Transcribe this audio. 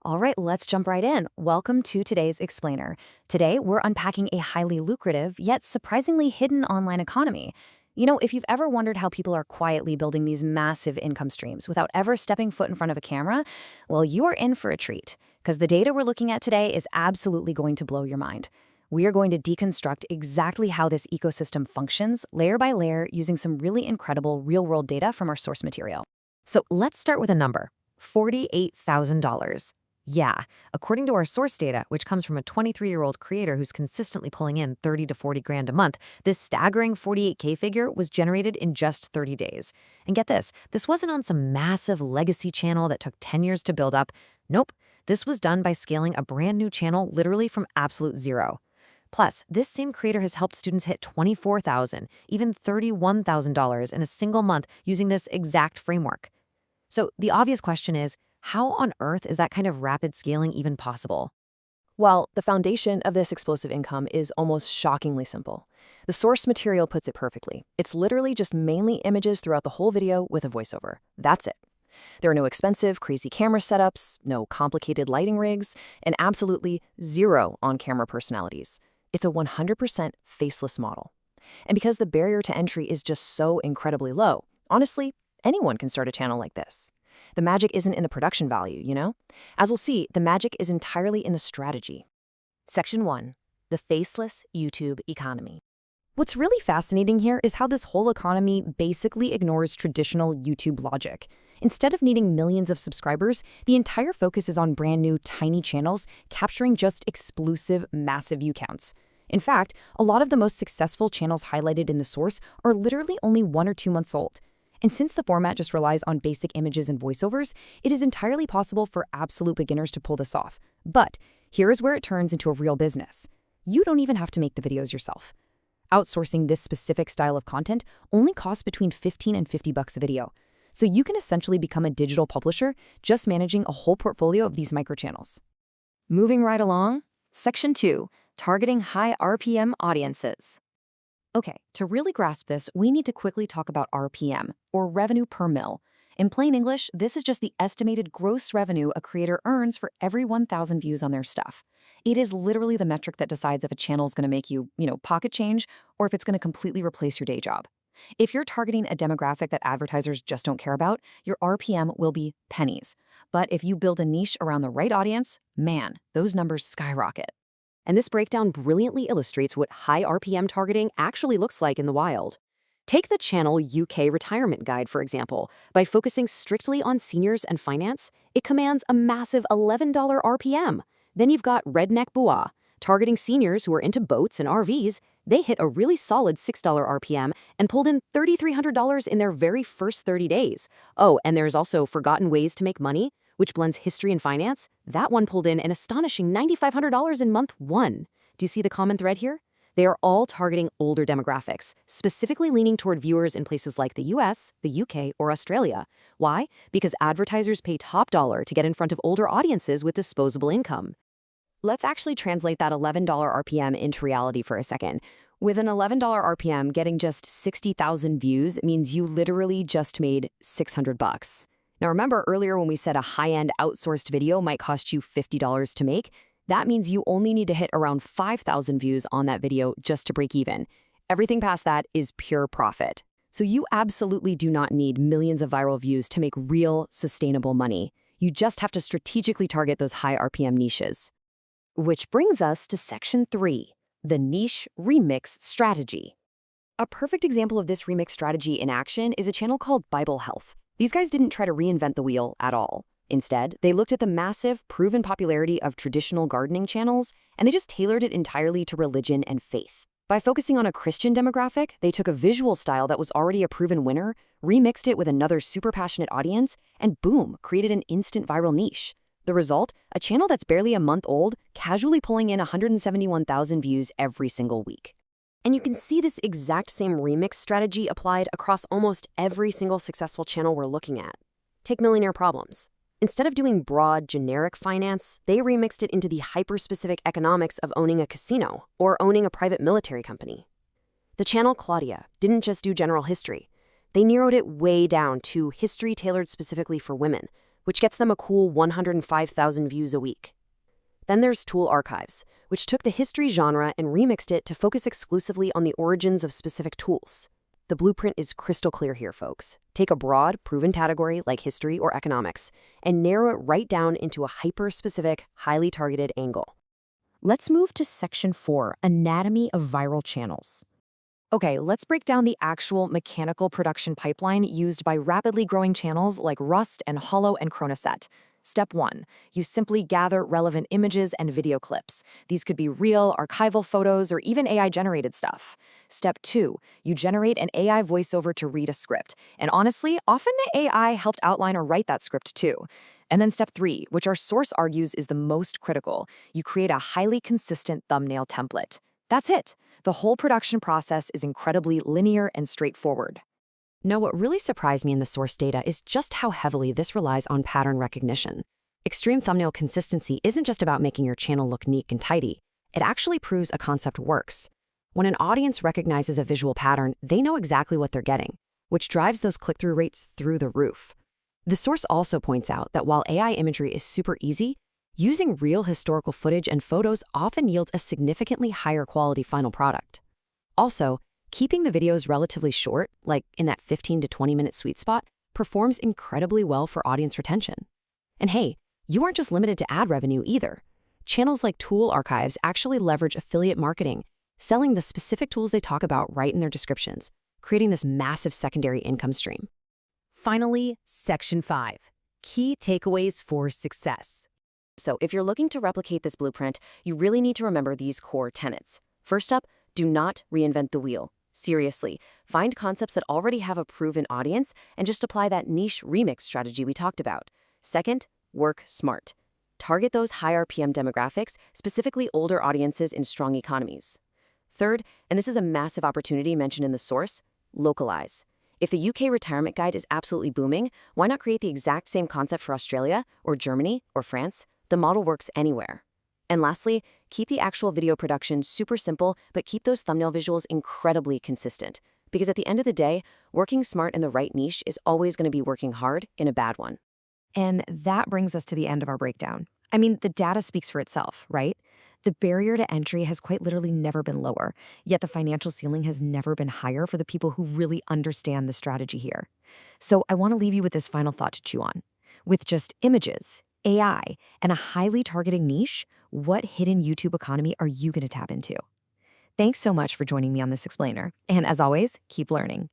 All right, let's jump right in. Welcome to today's Explainer. Today, we're unpacking a highly lucrative, yet surprisingly hidden online economy. If you've ever wondered how people are quietly building these massive income streams without ever stepping foot in front of a camera, well, you are in for a treat, because the data we're looking at today is absolutely going to blow your mind. We are going to deconstruct exactly how this ecosystem functions, layer by layer, using some really incredible real-world data from our source material. So let's start with a number, $48,000. Yeah, according to our source data, which comes from a 23-year-old creator who's consistently pulling in 30 to 40 grand a month, this staggering 48K figure was generated in just 30 days. And get this wasn't on some massive legacy channel that took 10 years to build up. Nope, this was done by scaling a brand new channel literally from absolute zero. Plus, this same creator has helped students hit $24,000, even $31,000 in a single month using this exact framework. So the obvious question is, how on earth is that kind of rapid scaling even possible? Well, the foundation of this explosive income is almost shockingly simple. The source material puts it perfectly. It's literally just mainly images throughout the whole video with a voiceover. That's it. There are no expensive, crazy camera setups, no complicated lighting rigs, and absolutely zero on-camera personalities. It's a 100% faceless model. And because the barrier to entry is just so incredibly low, honestly, anyone can start a channel like this. The magic isn't in the production value, you know? As we'll see, the magic is entirely in the strategy. Section 1. The Faceless YouTube Economy. What's really fascinating here is how this whole economy basically ignores traditional YouTube logic. Instead of needing millions of subscribers, the entire focus is on brand new, tiny channels capturing just explosive, massive view counts. In fact, a lot of the most successful channels highlighted in the source are literally only 1 or 2 months old. And since the format just relies on basic images and voiceovers, it is entirely possible for absolute beginners to pull this off. But here is where it turns into a real business. You don't even have to make the videos yourself. Outsourcing this specific style of content only costs between $15 and $50 a video. So you can essentially become a digital publisher just managing a whole portfolio of these microchannels. Moving right along, Section 2, Targeting High RPM Audiences. Okay, to really grasp this, we need to quickly talk about RPM, or revenue per mil. In plain English, this is just the estimated gross revenue a creator earns for every 1,000 views on their stuff. It is literally the metric that decides if a channel is going to make you, pocket change, or if it's going to completely replace your day job. If you're targeting a demographic that advertisers just don't care about, your RPM will be pennies. But if you build a niche around the right audience, man, those numbers skyrocket. And this breakdown brilliantly illustrates what high RPM targeting actually looks like in the wild. Take the channel UK Retirement Guide, for example. By focusing strictly on seniors and finance, it commands a massive $11 RPM. Then you've got Redneck Bois. Targeting seniors who are into boats and RVs, they hit a really solid $6 RPM and pulled in $3,300 in their very first 30 days. Oh, and there's also Forgotten Ways to Make Money, which blends history and finance. That one pulled in an astonishing $9,500 in month 1. Do you see the common thread here? They are all targeting older demographics, specifically leaning toward viewers in places like the US, the UK, or Australia. Why? Because advertisers pay top dollar to get in front of older audiences with disposable income. Let's actually translate that $11 RPM into reality for a second. With an $11 RPM, getting just 60,000 views means you literally just made $600. Now remember earlier when we said a high-end outsourced video might cost you $50 to make? That means you only need to hit around 5,000 views on that video just to break even. Everything past that is pure profit. So you absolutely do not need millions of viral views to make real, sustainable money. You just have to strategically target those high RPM niches. Which brings us to Section 3, the Niche Remix Strategy. A perfect example of this remix strategy in action is a channel called Bible Health. These guys didn't try to reinvent the wheel at all. Instead, they looked at the massive, proven popularity of traditional gardening channels, and they just tailored it entirely to religion and faith. By focusing on a Christian demographic, they took a visual style that was already a proven winner, remixed it with another super passionate audience, and boom, created an instant viral niche. The result? A channel that's barely a month old, casually pulling in 171,000 views every single week. And you can see this exact same remix strategy applied across almost every single successful channel we're looking at. Take Millionaire Problems. Instead of doing broad, generic finance, they remixed it into the hyper-specific economics of owning a casino or owning a private military company. The channel Claudia didn't just do general history. They narrowed it way down to history tailored specifically for women, which gets them a cool 105,000 views a week. Then there's Tool Archives, which took the history genre and remixed it to focus exclusively on the origins of specific tools. The blueprint is crystal clear here, folks. Take a broad, proven category like history or economics and narrow it right down into a hyper-specific, highly targeted angle. Let's move to Section 4, Anatomy of Viral Channels. Okay, let's break down the actual mechanical production pipeline used by rapidly growing channels like Rust and Hollow and Chronoset. Step 1. You simply gather relevant images and video clips. These could be real, archival photos, or even AI-generated stuff. Step 2. You generate an AI voiceover to read a script. And honestly, often AI helped outline or write that script too. And then step 3, which our source argues is the most critical. You create a highly consistent thumbnail template. That's it. The whole production process is incredibly linear and straightforward. Now, what really surprised me in the source data is just how heavily this relies on pattern recognition. Extreme thumbnail consistency isn't just about making your channel look neat and tidy. It actually proves a concept works. When an audience recognizes a visual pattern, they know exactly what they're getting, which drives those click-through rates through the roof. The source also points out that while AI imagery is super easy, using real historical footage and photos often yields a significantly higher quality final product. Also, keeping the videos relatively short, like in that 15 to 20-minute sweet spot, performs incredibly well for audience retention. And hey, you aren't just limited to ad revenue either. Channels like Tool Archives actually leverage affiliate marketing, selling the specific tools they talk about right in their descriptions, creating this massive secondary income stream. Finally, Section 5. Key takeaways for success. So if you're looking to replicate this blueprint, you really need to remember these core tenets. First up, do not reinvent the wheel. Seriously, find concepts that already have a proven audience and just apply that niche remix strategy we talked about. Second, work smart. Target those high RPM demographics, specifically older audiences in strong economies. Third, and this is a massive opportunity mentioned in the source, localize. If the UK retirement guide is absolutely booming, why not create the exact same concept for Australia or Germany or France? The model works anywhere. And lastly, keep the actual video production super simple, but keep those thumbnail visuals incredibly consistent. Because at the end of the day, working smart in the right niche is always going to be working hard in a bad one. And that brings us to the end of our breakdown. I mean, the data speaks for itself, right? The barrier to entry has quite literally never been lower, yet the financial ceiling has never been higher for the people who really understand the strategy here. So I want to leave you with this final thought to chew on. With just images, AI, and a highly targeted niche, what hidden YouTube economy are you going to tap into? Thanks so much for joining me on this explainer. And as always, keep learning.